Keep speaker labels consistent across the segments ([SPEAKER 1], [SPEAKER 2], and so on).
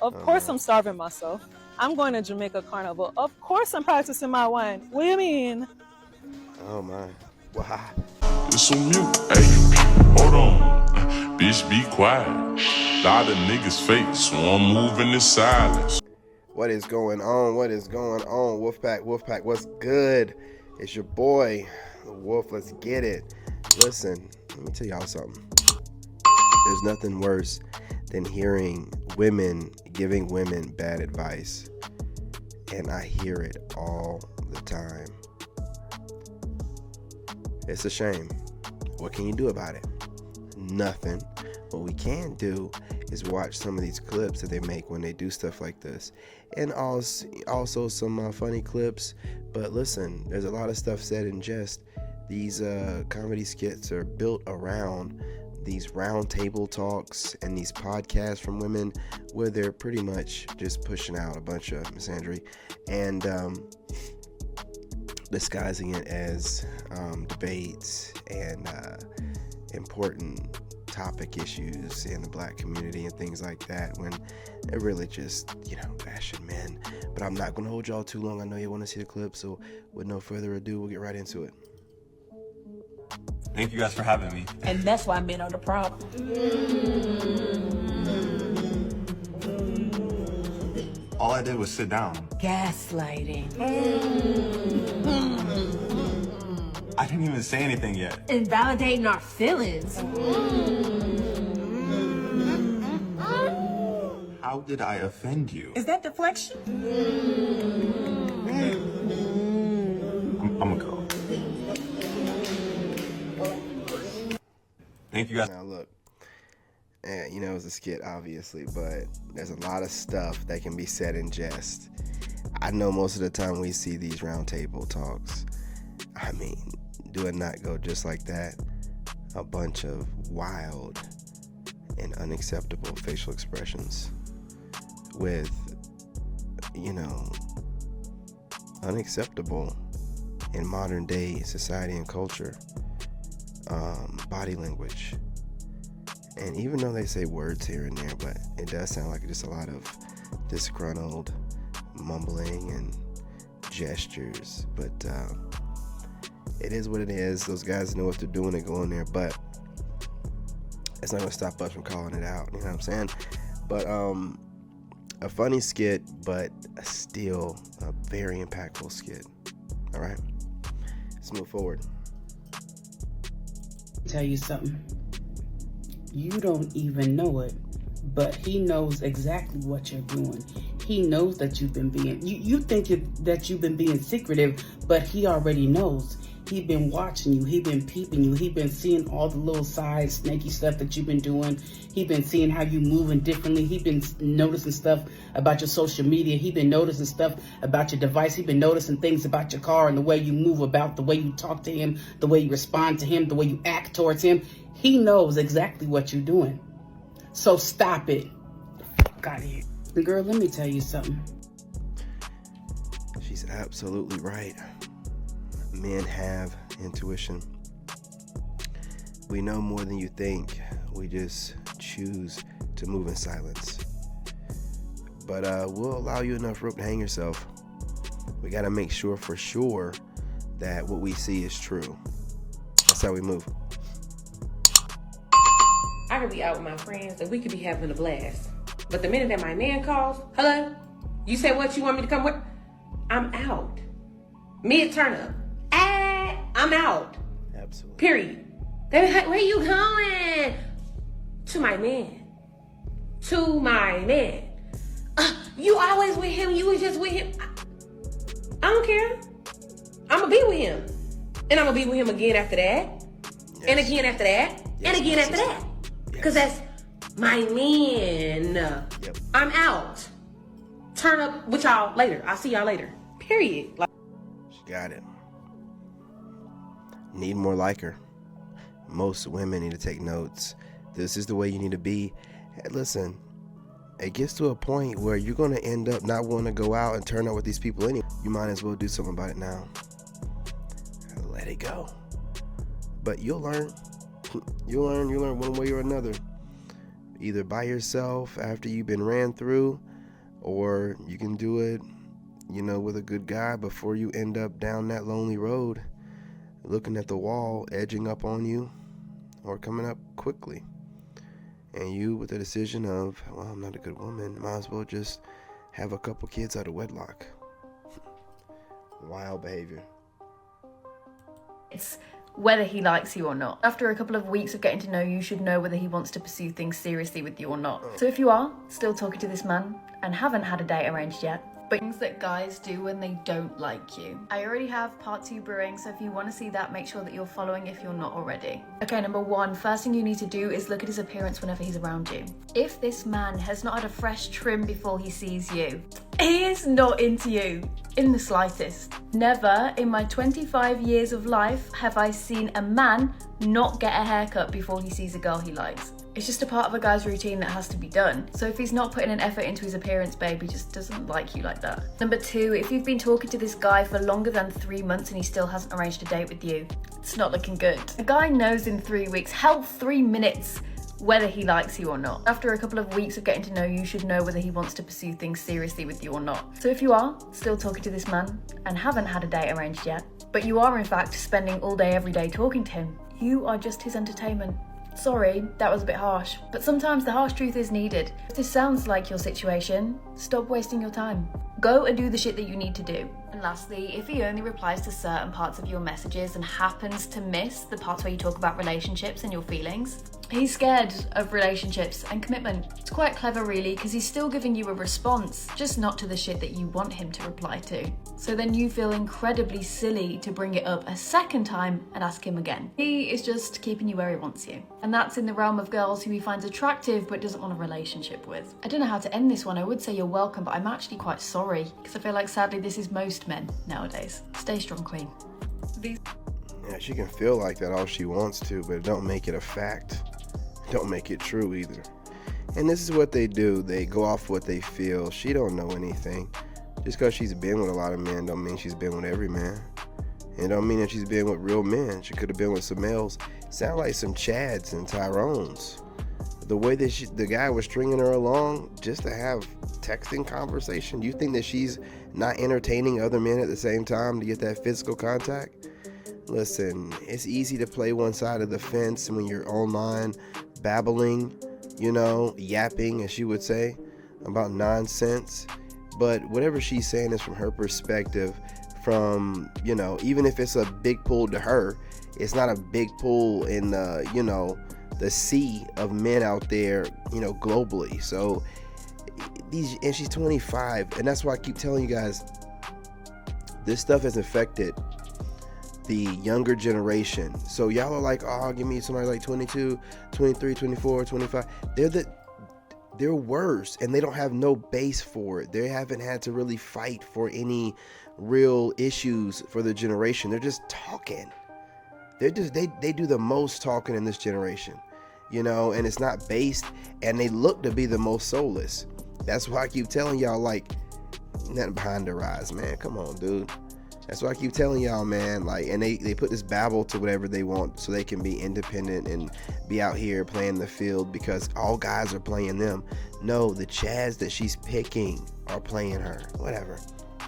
[SPEAKER 1] Of course I'm starving myself. I'm going to Jamaica Carnival. Of course I'm practicing my wine. What do you mean?
[SPEAKER 2] Oh my. Wow.
[SPEAKER 3] It's on mute. Hey, hold on. Bitch, be quiet. Lot of niggas fake, so I'm moving in silence.
[SPEAKER 2] What is going on? What is going on? Wolfpack, what's good? It's your boy, the Wolf. Let's get it. Listen, let me tell y'all something. There's nothing worse than hearing women giving women bad advice. And I hear it all the time. It's a shame. What can you do about it? Nothing. What we can do is watch some of these clips that they make when they do stuff like this. And also some funny clips. But listen, there's a lot of stuff said in jest. These comedy skits are built around these round table talks and these podcasts from women where they're pretty much just pushing out a bunch of misandry and disguising it as debates and important topic issues in the black community and things like that, when they're really just, bashing men. But I'm not going to hold y'all too long. I know you want to see the clip, so with no further ado, we'll get right into it.
[SPEAKER 4] Thank you guys for having me.
[SPEAKER 5] And that's why men are the problem.
[SPEAKER 4] All I did was sit down.
[SPEAKER 5] Gaslighting.
[SPEAKER 4] I didn't even say anything yet.
[SPEAKER 5] Invalidating our feelings.
[SPEAKER 4] How did I offend you?
[SPEAKER 5] Is that deflection?
[SPEAKER 4] I'm a girl. Thank you guys.
[SPEAKER 2] Now look, it's a skit obviously, but there's a lot of stuff that can be said in jest. I know most of the time we see these round table talks, do it not go just like that? A bunch of wild and unacceptable facial expressions with, unacceptable in modern day society and culture. Body language. And even though they say words here and there, but it does sound like just a lot of disgruntled mumbling and gestures. But it is what it is. Those guys know what they're doing. They go in there, but it's not going to stop us from calling it out. You know what I'm saying? But a funny skit, but still a very impactful skit. All right? Let's move forward.
[SPEAKER 6] Tell you something. You don't even know it, but he knows exactly what you're doing. He knows that you've been being, you think that you've been being secretive, but he already knows. He been watching you. He been peeping you. He been seeing all the little side snaky stuff that you've been doing. He been seeing how you moving differently. He been noticing stuff about your social media. He been noticing stuff about your device. He been noticing things about your car and the way you move about, the way you talk to him, the way you respond to him, the way you act towards him. He knows exactly what you're doing. So stop it. Fuck out of here. Girl, let me tell you something.
[SPEAKER 2] She's absolutely right. Men have intuition. We know more than you think. We just choose to move in silence. But we'll allow you enough rope to hang yourself. We got to make sure for sure that what we see is true. That's how we move.
[SPEAKER 7] I could be out with my friends and we could be having a blast. But the minute that my man calls, hello, you said what, you want me to come with? I'm out. Mid turn up. I'm out.
[SPEAKER 2] Absolutely.
[SPEAKER 7] Period. Where you going? To my man. To my man. You always with him. You was just with him. I don't care. I'm going to be with him. And I'm going to be with him again after that. Yes. And again after that. Yes, and again after that. Because that's my man.
[SPEAKER 2] Yep.
[SPEAKER 7] I'm out. Turn up with y'all later. I'll see y'all later. Period.
[SPEAKER 2] She got it. Need more like her. Most women need to take notes. This is the way you need to be. Hey, listen, it gets to a point where you're going to end up not wanting to go out and turn up with these people anyway. You might as well do something about it now. Let it go. But you'll learn. You'll learn one way or another. Either by yourself after you've been ran through, Or you can do it, with a good guy before you end up down that lonely road, looking at the wall, edging up on you, or coming up quickly. And you with the decision of, well, I'm not a good woman, might as well just have a couple kids out of wedlock. Wild behavior.
[SPEAKER 8] It's whether he likes you or not. After a couple of weeks of getting to know you, you should know whether he wants to pursue things seriously with you or not. So if you are still talking to this man and haven't had a date arranged yet, but things that guys do when they don't like you, I already have part 2 brewing, so if you want to see that, make sure that you're following if you're not already. Okay, number 1, first thing you need to do is look at his appearance whenever he's around you. If this man has not had a fresh trim before he sees you, he is not into you in the slightest. Never in my 25 years of life have I seen a man not get a haircut before he sees a girl he likes. It's just a part of a guy's routine that has to be done. So if he's not putting an effort into his appearance, babe, he just doesn't like you like that. Number 2, if you've been talking to this guy for longer than 3 months and he still hasn't arranged a date with you, it's not looking good. A guy knows in 3 weeks, hell, 3 minutes, whether he likes you or not. After a couple of weeks of getting to know you, you should know whether he wants to pursue things seriously with you or not. So if you are still talking to this man and haven't had a date arranged yet, but you are in fact spending all day every day talking to him, you are just his entertainment. Sorry, that was a bit harsh, but sometimes the harsh truth is needed. If this sounds like your situation, stop wasting your time. Go and do the shit that you need to do. And lastly, if he only replies to certain parts of your messages and happens to miss the parts where you talk about relationships and your feelings, he's scared of relationships and commitment. It's quite clever really, because he's still giving you a response, just not to the shit that you want him to reply to. So then you feel incredibly silly to bring it up a second time and ask him again. He is just keeping you where he wants you. And that's in the realm of girls who he finds attractive but doesn't want a relationship with. I don't know how to end this one. I would say you're welcome, but I'm actually quite sorry, because I feel like sadly this is most men nowadays. Stay strong, queen.
[SPEAKER 2] Yeah, she can feel like that all she wants to, but don't make it a fact. Don't make it true either. And this is what they do. They go off what they feel. She don't know anything. Just because she's been with a lot of men don't mean she's been with every man. And don't mean that she's been with real men. She could have been with some males. Sound like some Chads and Tyrones. The way that the guy was stringing her along just to have texting conversation. You think that she's not entertaining other men at the same time to get that physical contact? Listen, it's easy to play one side of the fence when you're online babbling, yapping, as she would say, about nonsense. But whatever she's saying is from her perspective, from, even if it's a big pull to her, it's not a big pull in the sea of men out there, globally. So and she's 25, and that's why I keep telling you guys, this stuff has affected the younger generation. So y'all are like, oh, give me somebody like 22, 23, 24, 25. They're worse, and they don't have no base for it. They haven't had to really fight for any real issues for the generation. They're just talking. They do the most talking in this generation, and it's not based, and they look to be the most soulless. That's why I keep telling y'all, like, nothing behind their eyes, man. Come on, dude. That's why I keep telling y'all, man, like, and they put this babble to whatever they want so they can be independent and be out here playing the field because all guys are playing them. No, the Chads that she's picking are playing her. Whatever.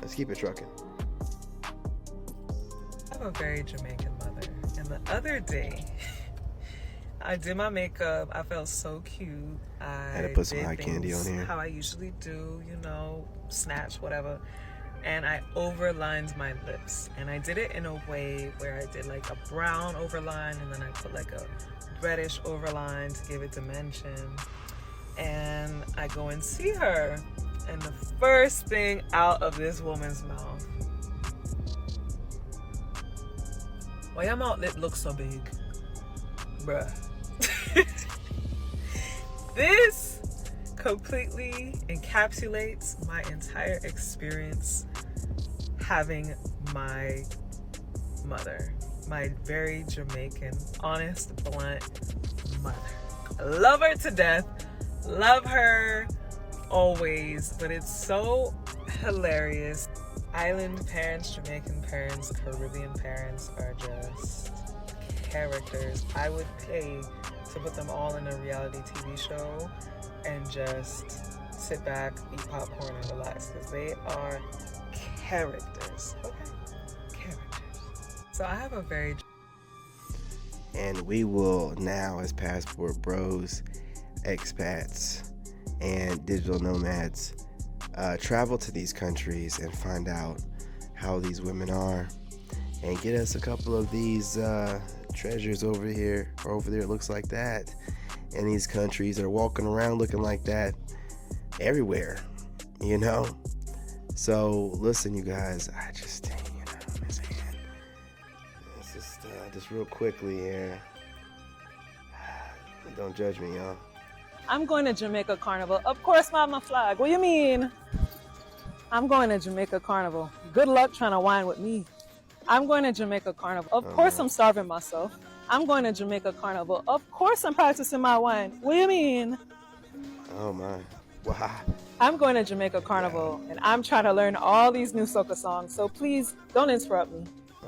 [SPEAKER 2] Let's keep it trucking.
[SPEAKER 9] I have a very Jamaican mother, and the other day, I did my makeup. I felt so cute. I
[SPEAKER 2] had to put some eye candy on here.
[SPEAKER 9] How I usually do, snatch, whatever. And I overlined my lips. And I did it in a way where I did like a brown overline, and then I put like a reddish overline to give it dimension. And I go and see her. And the first thing out of this woman's mouth, why your mouth lip looks so big? Bruh. This completely encapsulates my entire experience having my mother, my very Jamaican, honest, blunt mother. I love her to death, love her always, but it's so hilarious. Island parents, Jamaican parents, Caribbean parents are just characters. I would pay to put them all in a reality TV show and just sit back, eat popcorn, and relax, because they are characters. Okay? Characters. So I have a very...
[SPEAKER 2] And we will now, as Passport Bros, expats, and digital nomads, travel to these countries and find out how these women are, and get us a couple of these treasures over here, or over there, it looks like that, in these countries that are walking around looking like that everywhere, you know? So listen, you guys, I just, you know, I'm saying, it's just real quickly here. Don't judge me, y'all.
[SPEAKER 1] I'm going to Jamaica Carnival. Of course, Mama Flag. What do you mean? I'm going to Jamaica Carnival. Good luck trying to whine with me. I'm going to Jamaica Carnival. Of course, I'm starving myself. I'm going to Jamaica Carnival. Of course, I'm practicing my wine. What do you mean?
[SPEAKER 2] Oh my. Wow.
[SPEAKER 1] I'm going to Jamaica Carnival, and I'm trying to learn all these new soca songs, so please don't interrupt me.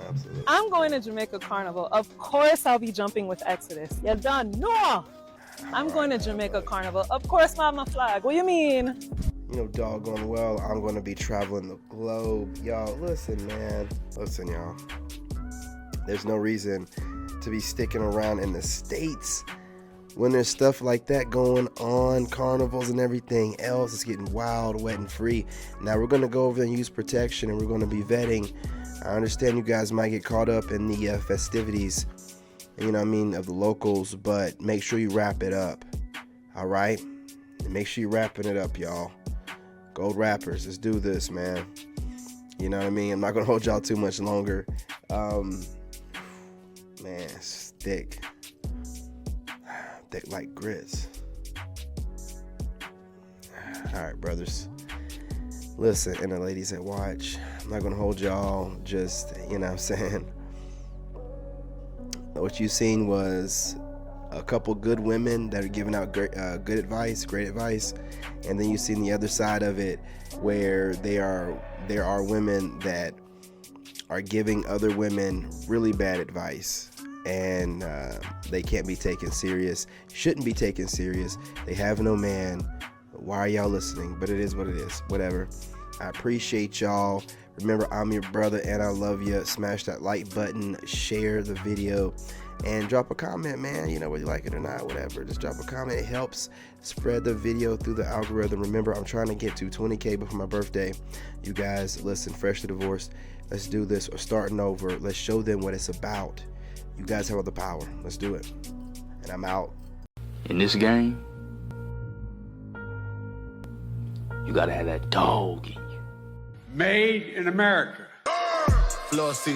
[SPEAKER 2] Absolutely.
[SPEAKER 1] I'm going to Jamaica Carnival. Of course, I'll be jumping with Exodus. You're done. No! I'm going to Jamaica Carnival. Of course, Mama Flag. What do you mean?
[SPEAKER 2] You know, doggone well, I'm going to be traveling the globe. Y'all, listen, man. Listen, y'all. There's no reason to be sticking around in the States when there's stuff like that going on, carnivals and everything else. It's getting wild, wet, and free. Now, we're going to go over there and use protection, and we're going to be vetting. I understand you guys might get caught up in the festivities, you know what I mean, of the locals, but make sure you wrap it up, all right? And make sure you're wrapping it up, y'all. Gold rappers, let's do this, man. You know what I mean? I'm not going to hold y'all too much longer. Man, it's thick. Thick like grits. All right, brothers. Listen, and the ladies that watch, I'm not going to hold y'all, just, you know what I'm saying? What you seen was a couple good women that are giving out great advice, and then you seen the other side of it, where there are women that are giving other women really bad advice, and they can't be taken serious, shouldn't be taken serious. They have no man. Why are y'all listening? But it is what it is. Whatever. I appreciate y'all. Remember, I'm your brother and I love you. Smash that like button, share the video, and drop a comment, man. You know, whether you like it or not, whatever. Just drop a comment. It helps spread the video through the algorithm. Remember, I'm trying to get to 20K before my birthday. You guys, listen, freshly divorced. Let's do this, or starting over. Let's show them what it's about. You guys have all the power. Let's do it. And I'm out.
[SPEAKER 10] In this game, you gotta have that dog in you.
[SPEAKER 11] Made in America.